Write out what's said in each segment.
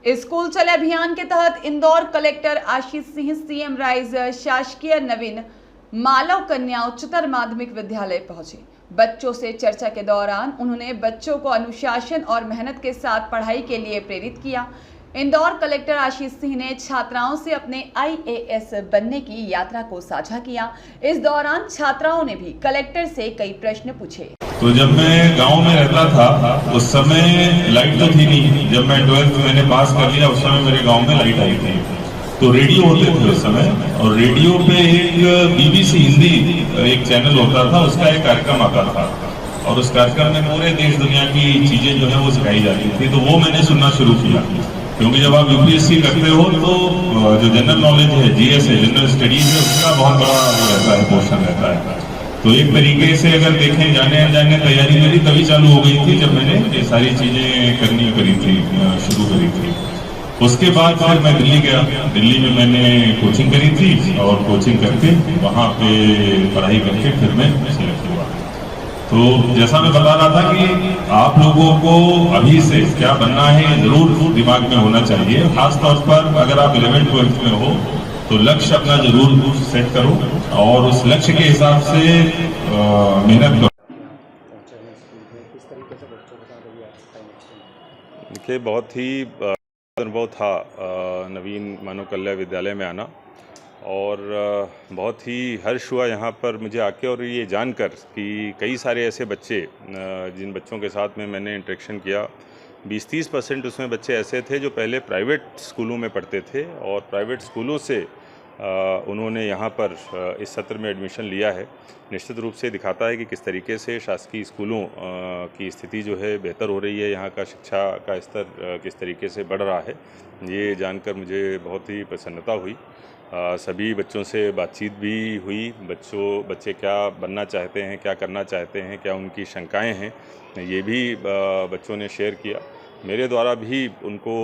School चले अभियान के तहत Indore collector Ashish Singh CM rise शासकीय नवीन मालव कन्या उच्चतर माध्यमिक विद्यालय पहुंचे। बच्चों से चर्चा के दौरान उन्होंने बच्चों को अनुशासन और मेहनत के साथ पढ़ाई के लिए प्रेरित किया। इंदौर कलेक्टर आशीष सिंह ने छात्राओं से अपने IAS बनने की यात्रा को साझा किया। इस दौरान छात्राओं ने भी कलेक्टर से कई प्रश्न पूछे। तो जब मैं गांव में रहता था उस समय लाइट तो थी नहीं। जब मैं 12th मैंने पास कर लिया उस समय मेरे गांव में लाइट आई थी। तो रेडियो होते थे उस समय, और रेडियो पे एक BBC हिंदी एक चैनल होता था, उसका एक कार्यक्रम आता था और उस कार्यक्रम में पूरे देश दुनिया की चीजें जो है वो सिखाई जाती थी। तो वो मैंने सुनना शुरू किया, क्योंकि जब आप UPSC करते हो तो जो जनरल नॉलेज है, GS है, जनरल स्टडीज है, उसका बहुत बड़ा वो रहता है, पोर्शन रहता है। तो एक तरीके से अगर देखें, जाने अनजाने तैयारी मेरी तभी चालू हो गई थी जब मैंने ये सारी चीजें करी थी, शुरू करी थी। उसके बाद फिर मैं दिल्ली गया। दिल्ली में मैंने कोचिंग करी थी और कोचिंग करके वहाँ पे पढ़ाई करके फिर मैं सिलेक्ट हुआ। तो जैसा मैं बता रहा था कि आप लोगों को अभी से क्या बनना है जरूर दिमाग में होना चाहिए। खासतौर पर अगर आप 11th 12th में हो तो लक्ष्य अपना जरूर सेट करो और उस लक्ष्य के हिसाब से मेहनत करो। देखिए, बहुत ही अनुभव था नवीन मानव कल्याण विद्यालय में आना, और बहुत ही हर्ष हुआ यहाँ पर मुझे आके और ये जानकर कि कई सारे ऐसे बच्चे जिन बच्चों के साथ में मैंने इंटरेक्शन किया, 20-30% उसमें बच्चे ऐसे थे जो पहले प्राइवेट स्कूलों में पढ़ते थे और प्राइवेट स्कूलों से उन्होंने यहाँ पर इस सत्र में एडमिशन लिया है। निश्चित रूप से दिखाता है कि किस तरीके से शासकीय स्कूलों की स्थिति जो है बेहतर हो रही है, यहाँ का शिक्षा का स्तर किस तरीके से बढ़ रहा है। ये जानकर मुझे बहुत ही प्रसन्नता हुई। सभी बच्चों से बातचीत भी हुई। बच्चे क्या बनना चाहते हैं, क्या करना चाहते हैं, क्या उनकी शंकाएं हैं, ये भी बच्चों ने शेयर किया। मेरे द्वारा भी उनको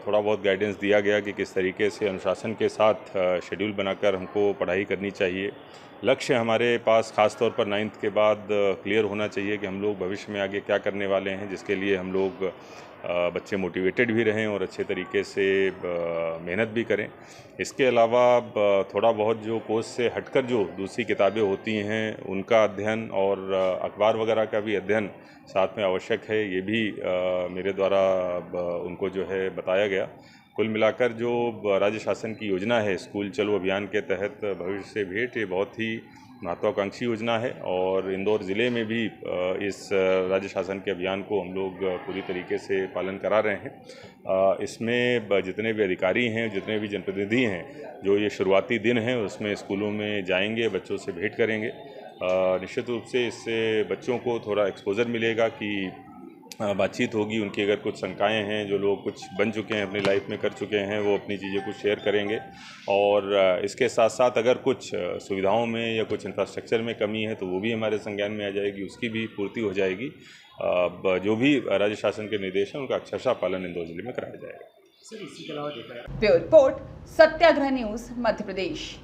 थोड़ा बहुत गाइडेंस दिया गया कि किस तरीके से अनुशासन के साथ शेड्यूल बनाकर हमको पढ़ाई करनी चाहिए। लक्ष्य हमारे पास ख़ास तौर पर 9th के बाद क्लियर होना चाहिए कि हम लोग भविष्य में आगे क्या करने वाले हैं, जिसके लिए हम लोग बच्चे मोटिवेटेड भी रहें और अच्छे तरीके से मेहनत भी करें। इसके अलावा थोड़ा बहुत जो कोर्स से हटकर जो दूसरी किताबें होती हैं उनका अध्ययन और अखबार वगैरह का भी अध्ययन साथ में आवश्यक है, ये भी मेरे द्वारा उनको जो है बताया गया। कुल मिलाकर जो राज्य शासन की योजना है स्कूल चलो अभियान के तहत भविष्य से भेंट, ये बहुत ही महत्वाकांक्षी योजना है और इंदौर ज़िले में भी इस राज्य शासन के अभियान को हम लोग पूरी तरीके से पालन करा रहे हैं। इसमें जितने भी अधिकारी हैं, जितने भी जनप्रतिनिधि हैं, जो ये शुरुआती दिन हैं उसमें स्कूलों में जाएंगे, बच्चों से भेंट करेंगे। निश्चित रूप से इससे बच्चों को थोड़ा एक्सपोजर मिलेगा कि बातचीत होगी, उनकी अगर कुछ शंकाएं हैं, जो लोग कुछ बन चुके हैं, अपनी लाइफ में कर चुके हैं, वो अपनी चीज़ें कुछ शेयर करेंगे। और इसके साथ साथ अगर कुछ सुविधाओं में या कुछ इंफ्रास्ट्रक्चर में कमी है तो वो भी हमारे संज्ञान में आ जाएगी, उसकी भी पूर्ति हो जाएगी। जो भी राज्य शासन के निर्देश हैं उनका अक्षरशः पालन इंदौर जिले में कराया जाएगा। ब्यूरो रिपोर्ट, सत्याग्रह न्यूज़, मध्य प्रदेश।